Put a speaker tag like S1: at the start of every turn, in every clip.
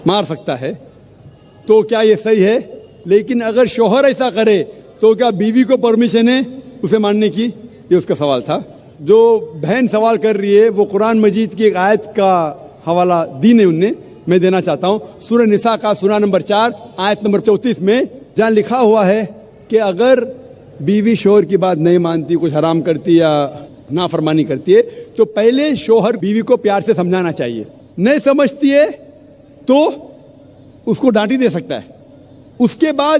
S1: مار سکتا ہے تو کیا یہ صحیح ہے؟ لیکن اگر شوہر ایسا کرے تو کیا بیوی کو پرمیشن ہے اسے مارنے کی؟ یہ اس کا سوال تھا. جو بہن سوال کر رہی ہے وہ قرآن مجید کی ایک آیت کا حوالہ دی ہے ان نے، میں دینا چاہتا ہوں. سورہ نساء کا سورہ نمبر 4 آیت نمبر 34 میں جہاں لکھا ہوا ہے کہ اگر بیوی شوہر کی بات نہیں مانتی، کچھ حرام کرتی یا نافرمانی کرتی ہے تو پہلے شوہر بیوی کو پیار سے سمجھانا چاہیے. نہیں سمجھتی ہے تو اس کو ڈانٹی دے سکتا ہے. اس کے بعد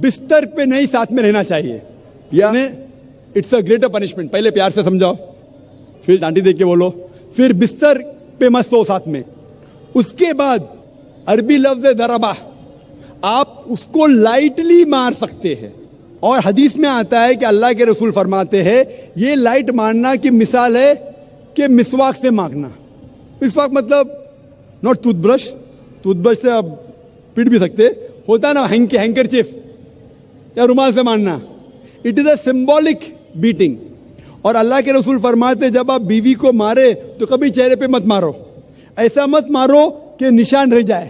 S1: بستر پہ نہیں ساتھ میں رہنا چاہیے، یعنی اٹس اے گریٹر پنشمنٹ. پہلے پیار سے سمجھاؤ، پھر ڈانٹی دے کے بولو، پھر بستر پہ مت سو ساتھ میں. اس کے بعد عربی لفظ ضربہ، آپ اس کو لائٹلی مار سکتے ہیں. اور حدیث میں آتا ہے کہ اللہ کے رسول فرماتے ہیں یہ لائٹ مارنا کی مثال ہے کہ مسواک سے مانگنا. مسواک مطلب ناٹ ٹوتھ برش سے آپ پیٹ بھی سکتے، ہوتا ہے نا ہینکرچیف یا رومال سے مارنا. It is a symbolic batting. اور اللہ کے رسول فرماتے جب آپ بیوی کو مارے تو کبھی چہرے پہ مت مارو، ایسا مت مارو کہ نشان رہ جائے.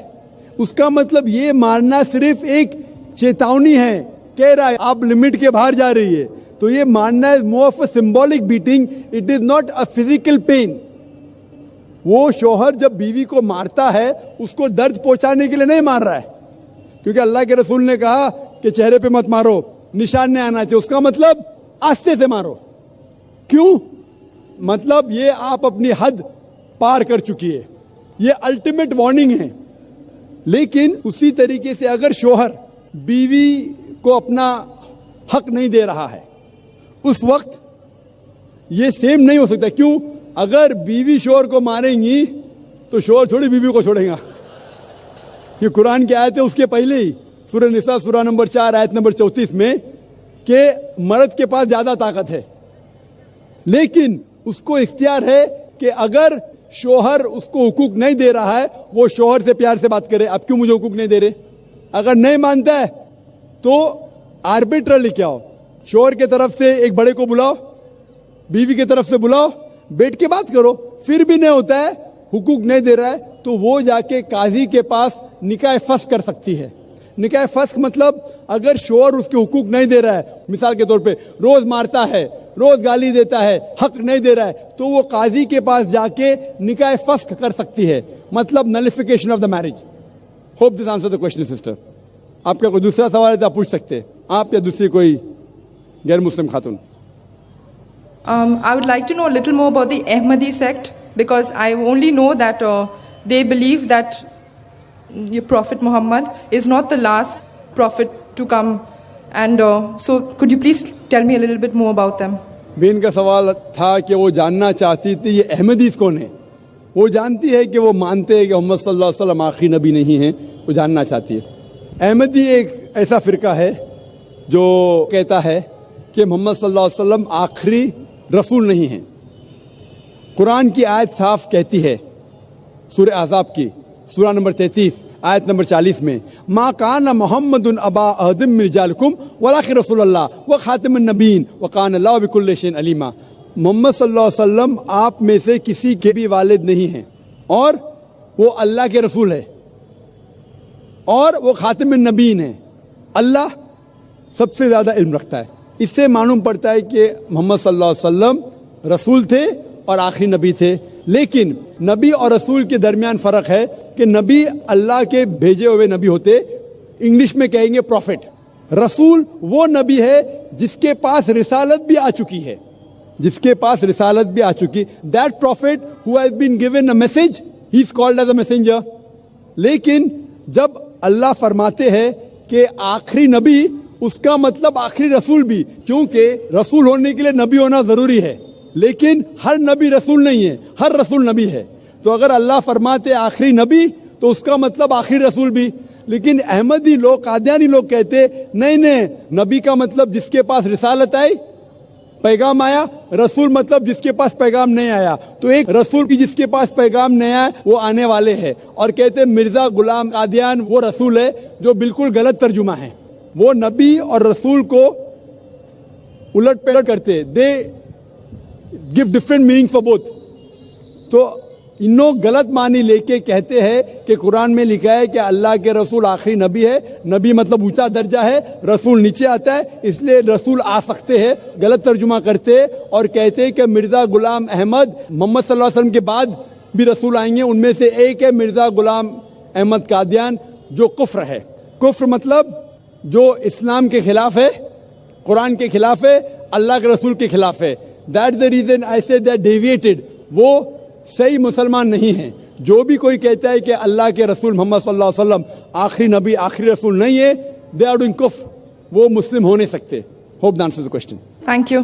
S1: اس کا مطلب یہ مارنا صرف ایک چیتاونی ہے، کہہ رہا ہے آپ لمٹ کے باہر جا رہی ہے. تو یہ مارنا is more of a symbolic beating, it is not a physical pain. وہ شوہر جب بیوی کو مارتا ہے اس کو درد پہنچانے کے لیے نہیں مار رہا ہے، کیونکہ اللہ کے رسول نے کہا کہ چہرے پہ مت مارو، نشان نہیں آنا چاہیے. اس کا مطلب آستے سے مارو. کیوں؟ مطلب یہ آپ اپنی حد پار کر چکی ہے، یہ الٹیمیٹ وارننگ ہے. لیکن اسی طریقے سے اگر شوہر بیوی کو اپنا حق نہیں دے رہا ہے اس وقت یہ سیم نہیں ہو سکتا. کیوں؟ اگر بیوی شوہر کو ماریں گی تو شوہر تھوڑی بیوی کو چھوڑیں گا. یہ قرآن کی آیت ہے اس کے پہلے ہی سورہ نساء سورہ نمبر 4 آیت نمبر 34 میں کہ مرد کے پاس زیادہ طاقت ہے، لیکن اس کو اختیار ہے کہ اگر شوہر اس کو حقوق نہیں دے رہا ہے وہ شوہر سے پیار سے بات کرے. اب کیوں مجھے حقوق نہیں دے رہے؟ اگر نہیں مانتا ہے تو آربیٹر لے کے آؤ، شوہر کے طرف سے ایک بڑے کو بلاؤ، بیوی کی طرف سے بلاؤ، بیٹھ کے بات کرو. پھر بھی نہیں ہوتا ہے، حقوق نہیں دے رہا ہے تو وہ جا کے قاضی کے پاس نکاح فسخ کر سکتی ہے. نکاح فسخ مطلب اگر شوہر اس کے حقوق نہیں دے رہا ہے، مثال کے طور پہ روز مارتا ہے، روز گالی دیتا ہے، حق نہیں دے رہا ہے، تو وہ قاضی کے پاس جا کے نکاح فسخ کر سکتی ہے. مطلب nullification of the marriage. Hope this answer the question sister. آپ کا کوئی دوسرا سوال ہے تو آپ پوچھ سکتے ہیں، آپ یا دوسری کوئی غیر مسلم خاتون.
S2: I would like to know a little more about the Ahmadi sect, because I only know that they believe that your Prophet Muhammad is not the last prophet to come, and so could you please tell me a little bit more about them?
S1: بہن کا سوال تھا کہ وہ جاننا چاہتی تھی یہ احمدیز کون ہے. وہ جانتی ہے کہ وہ مانتے ہیں کہ محمد صلی اللہ علیہ وسلم آخری نبی نہیں ہیں، وہ جاننا چاہتی ہے. احمدی ایک ایسا فرقہ ہے جو کہتا ہے کہ محمد صلی اللہ علیہ وسلم آخری رسول نہیں ہیں. قرآن کی آیت صاف کہتی ہے سورہ احزاب کی سورہ نمبر 33 آیت نمبر 40 میں ما کان محمد ابا احد من رجالکم ولکن رسول اللہ وخاتم النبیین وکان اللہ بکل شیء علیما. محمد صلی اللہ علیہ وسلم آپ میں سے کسی کے بھی والد نہیں ہیں اور وہ اللہ کے رسول ہے اور وہ خاتم النبیین ہے. اللہ سب سے زیادہ علم رکھتا ہے. اس سے معلوم پڑتا ہے کہ محمد صلی اللہ علیہ وسلم رسول تھے اور آخری نبی تھے. لیکن نبی اور رسول کے درمیان فرق ہے کہ نبی اللہ کے بھیجے ہوئے نبی ہوتے، انگلش میں کہیں گے پروفٹ. رسول وہ نبی ہے جس کے پاس رسالت بھی آ چکی ہے، جس کے پاس رسالت بھی آ چکی. That prophet who has been given a message he is called as a messenger. لیکن جب اللہ فرماتے ہیں کہ آخری نبی، اس کا مطلب آخری رسول بھی، کیونکہ رسول ہونے کے لیے نبی ہونا ضروری ہے. لیکن ہر نبی رسول نہیں ہے، ہر رسول نبی ہے. تو اگر اللہ فرماتے آخری نبی تو اس کا مطلب آخری رسول بھی. لیکن احمدی لوگ، قادیانی لوگ کہتے نہیں، نبی کا مطلب جس کے پاس رسالت آئی، پیغام آیا. رسول مطلب جس کے پاس پیغام نہیں آیا. تو ایک رسول کی جس کے پاس پیغام نہیں آیا وہ آنے والے ہیں. اور کہتے مرزا غلام قادیان وہ رسول ہے، جو بالکل غلط ترجمہ ہے. وہ نبی اور رسول کو الٹ پلٹ کرتے، they give different meaning for both. تو ان لوگ غلط معنی لے کے کہتے ہیں کہ قرآن میں لکھا ہے کہ اللہ کے رسول آخری نبی ہے. نبی مطلب اونچا درجہ ہے, رسول نیچے آتا ہے, اس لیے رسول آ سکتے ہیں. غلط ترجمہ کرتے اور کہتے کہ مرزا غلام احمد محمد صلی اللہ علیہ وسلم کے بعد بھی رسول آئیں گے. ان میں سے ایک ہے مرزا غلام احمد قادیان, جو کفر ہے. کفر مطلب جو اسلام کے خلاف ہے, قرآن کے خلاف ہے, اللہ کے رسول کے خلاف ہے. دیٹ دا ریزن آئی سے دے ڈیویٹڈ. وہ صحیح مسلمان نہیں ہیں. جو بھی کوئی کہتا ہے کہ اللہ کے رسول محمد صلی اللہ علیہ وسلم آخری نبی آخری رسول نہیں ہے, دے آر ڈوئنگ کفر. وہ مسلم ہو نہیں سکتے. Hope the answers the question.
S2: Thank you.